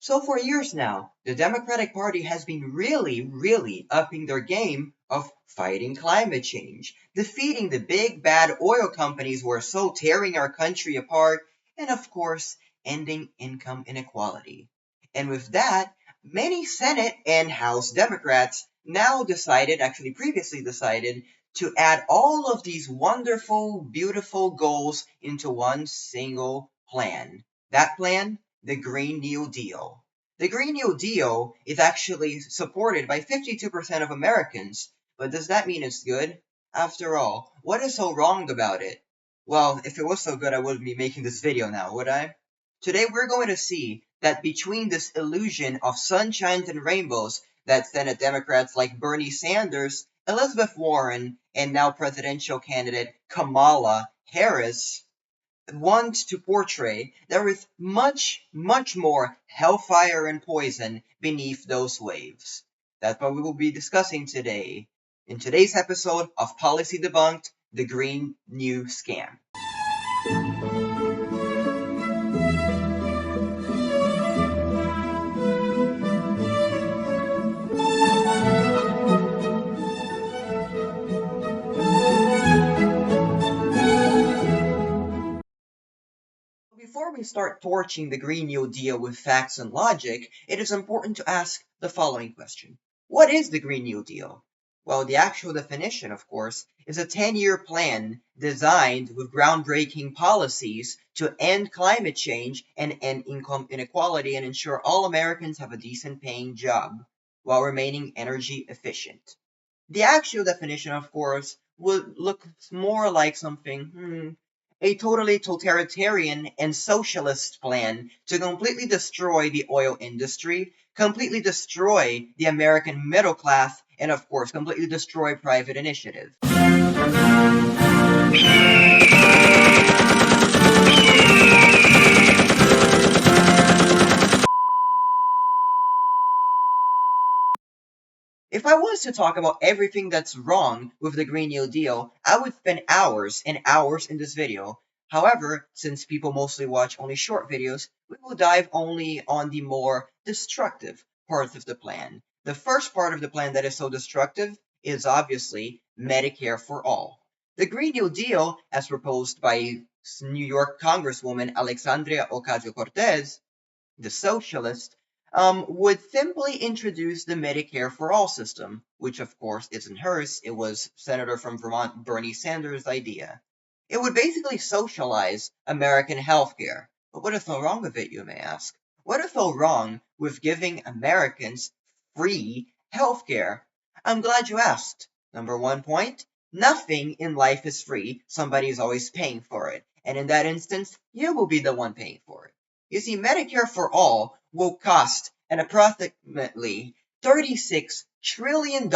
So for years now, the Democratic Party has been really upping their game of fighting climate change, defeating the big bad oil companies who are so tearing our country apart, and of course, ending income inequality. And with that, many Senate and House Democrats now decided, actually previously decided, to add all of these wonderful, beautiful goals into one single plan. That plan? The Green New Deal. The Green New Deal is actually supported by 52% of Americans, but does that mean it's good? After all, what is so wrong about it? Well, if it was so good, I wouldn't be making this video now, would I? Today we're going to see that between this illusion of sunshines and rainbows that Senate Democrats like Bernie Sanders, Elizabeth Warren, and now presidential candidate Kamala Harris want to portray, there is much more hellfire and poison beneath those waves. That's what we will be discussing today in today's episode of Policy Debunked, the Green New Scam. Before we start torching the Green New Deal with facts and logic, it is important to ask the following question. What is the Green New Deal? Well, the actual definition, of course, is a 10-year plan designed with groundbreaking policies to end climate change and end income inequality and ensure all Americans have a decent paying job while remaining energy efficient. The actual definition, of course, would look more like something, a totally totalitarian and socialist plan to completely destroy the oil industry, completely destroy the American middle class, and of course, completely destroy private initiative. If I was to talk about everything that's wrong with the Green New Deal, I would spend hours and hours in this video. However, since people mostly watch only short videos, we will dive only on the more destructive parts of the plan. The first part of the plan that is so destructive is obviously Medicare for All. The Green New Deal, as proposed by New York Congresswoman Alexandria Ocasio-Cortez, the socialist, would simply introduce the Medicare for All system, which of course isn't hers, it was Senator from Vermont Bernie Sanders' idea. It would basically socialize American healthcare. But what is so wrong with it, you may ask? What is so wrong with giving Americans free healthcare? I'm glad you asked. Number one point, nothing in life is free. Somebody is always paying for it. And in that instance, you will be the one paying for it. You see, Medicare for All will cost an approximately $36 trillion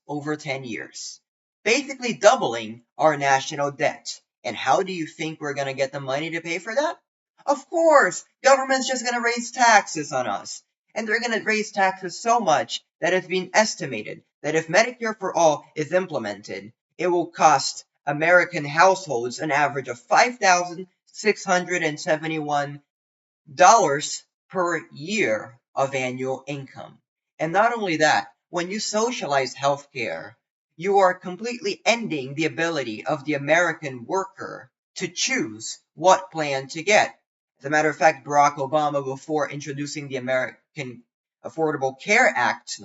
over 10 years, basically doubling our national debt. And how do you think we're going to get the money to pay for that? Of course, government's just going to raise taxes on us. And they're going to raise taxes so much that it's been estimated that if Medicare for All is implemented, it will cost American households an average of $5,671 per year of annual income. And not only that, when you socialize healthcare, you are completely ending the ability of the American worker to choose what plan to get. As a matter of fact, Barack Obama, before introducing the American Affordable Care Act,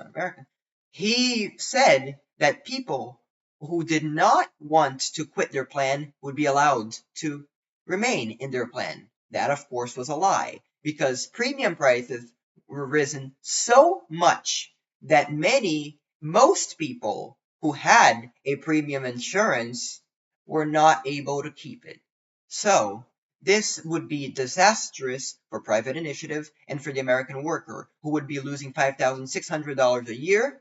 he said that people who did not want to quit their plan would be allowed to remain in their plan. That, of course, was a lie, because premium prices were risen so much that most people who had a premium insurance were not able to keep it. So, this would be disastrous for private initiative and for the American worker, who would be losing $5,600 a year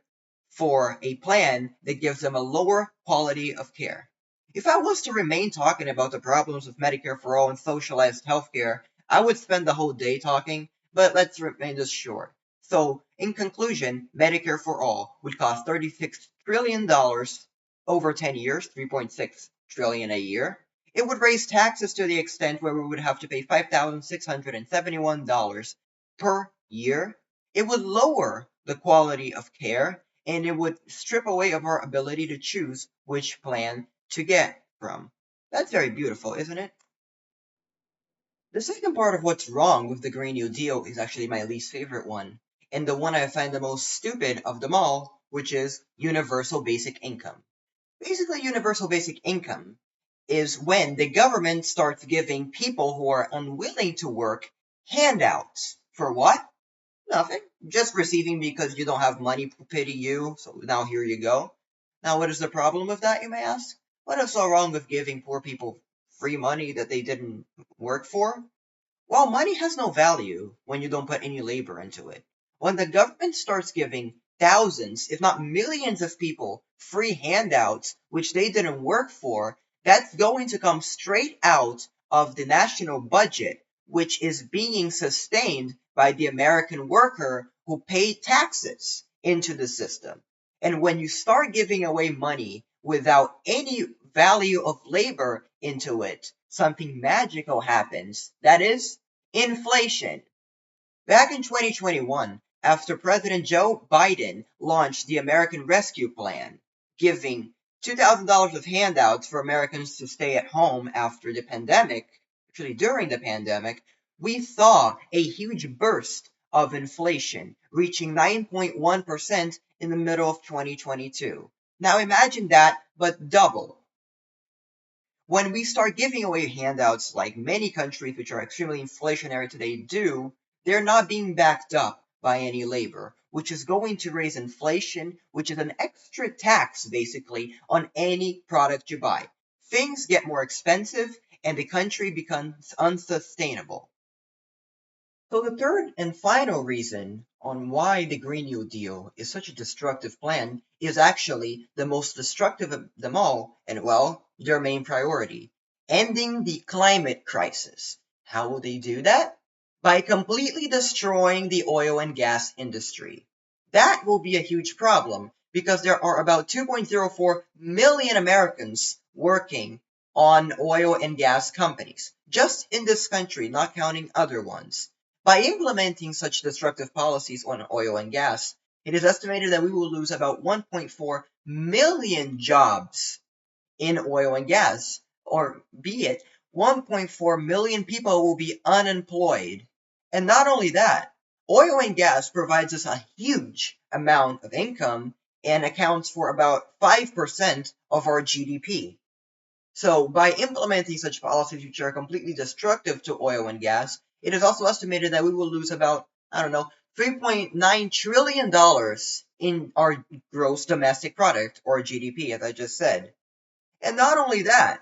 for a plan that gives them a lower quality of care. If I was to remain talking about the problems of Medicare for All and socialized healthcare, I would spend the whole day talking, but let's remain this short. So, in conclusion, Medicare for All would cost $36 trillion over 10 years, $3.6 trillion a year. It would raise taxes to the extent where we would have to pay $5,671 per year, it would lower the quality of care and it would strip away of our ability to choose which plan to get from. That's very beautiful, isn't it? The second part of what's wrong with the Green New Deal is actually my least favorite one, and the one I find the most stupid of them all, which is universal basic income. Basically, universal basic income is when the government starts giving people who are unwilling to work handouts. For what? Nothing. Just receiving because you don't have money, pity you, so now here you go. Now, what is the problem with that, you may ask? What is so wrong with giving poor people free money that they didn't work for? Well, money has no value when you don't put any labor into it. When the government starts giving thousands, if not millions of people free handouts, which they didn't work for, that's going to come straight out of the national budget, which is being sustained by the American worker who paid taxes into the system. And when you start giving away money without any value of labor into it, something magical happens. That is inflation. Back in 2021, after President Joe Biden launched the American Rescue Plan, giving $2,000 of handouts for Americans to stay at home after the pandemic, actually during the pandemic, we saw a huge burst of inflation, reaching 9.1% in the middle of 2022. Now imagine that, but double. When we start giving away handouts like many countries which are extremely inflationary today do, they're not being backed up by any labor, which is going to raise inflation, which is an extra tax basically on any product you buy. Things get more expensive and the country becomes unsustainable. So the third and final reason on why the Green New Deal is such a destructive plan is actually the most destructive of them all, and well, their main priority, ending the climate crisis. How will they do that? By completely destroying the oil and gas industry. That will be a huge problem because there are about 2.04 million Americans working on oil and gas companies, just in this country, not counting other ones. By implementing such destructive policies on oil and gas, it is estimated that we will lose about 1.4 million jobs in oil and gas, or be it 1.4 million people will be unemployed. And not only that, oil and gas provides us a huge amount of income and accounts for about 5% of our GDP. So by implementing such policies which are completely destructive to oil and gas, it is also estimated that we will lose about, I don't know, $3.9 trillion in our gross domestic product, or GDP, as I just said. And not only that,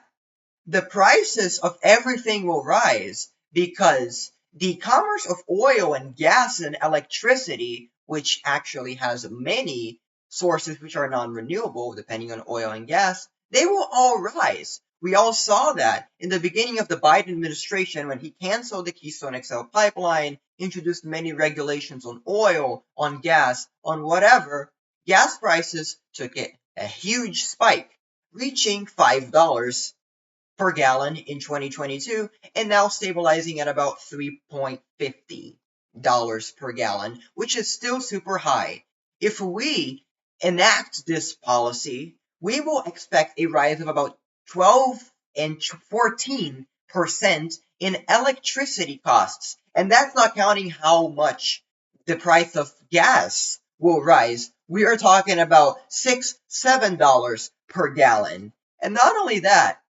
the prices of everything will rise because the commerce of oil and gas and electricity, which actually has many sources which are non-renewable, depending on oil and gas, they will all rise. We all saw that in the beginning of the Biden administration when he canceled the Keystone XL pipeline, introduced many regulations on oil, on gas, on whatever. Gas prices took a huge spike, reaching $5 per gallon in 2022 and now stabilizing at about $3.50 per gallon, which is still super high. If we enact this policy, we will expect a rise of about 12 and 14% in electricity costs. And that's not counting how much the price of gas will rise. We are talking about $6, $7 per gallon. And not only that,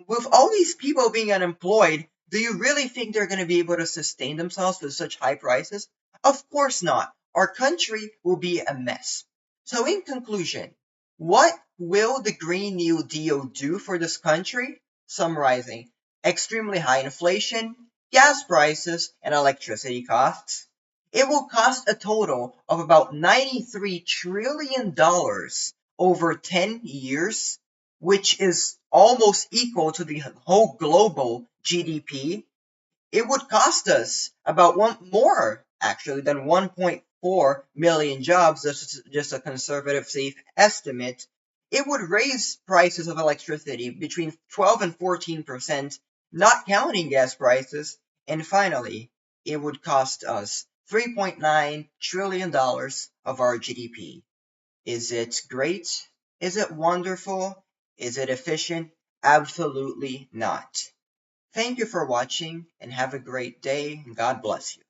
with all these people being unemployed, do you really think they're going to be able to sustain themselves with such high prices? Of course not. Our country will be a mess. So in conclusion, what will the Green New Deal do for this country? Summarizing, extremely high inflation, gas prices, and electricity costs. It will cost a total of about $93 trillion over 10 years, which is almost equal to the whole global GDP. It would cost us about one more, actually, than 1.4 million jobs. That's just a conservative, safe estimate. It would raise prices of electricity between 12 and 14%, not counting gas prices. And finally, it would cost us $3.9 trillion of our GDP. Is it great? Is it wonderful? Is it efficient? Absolutely not. Thank you for watching and have a great day. God bless you.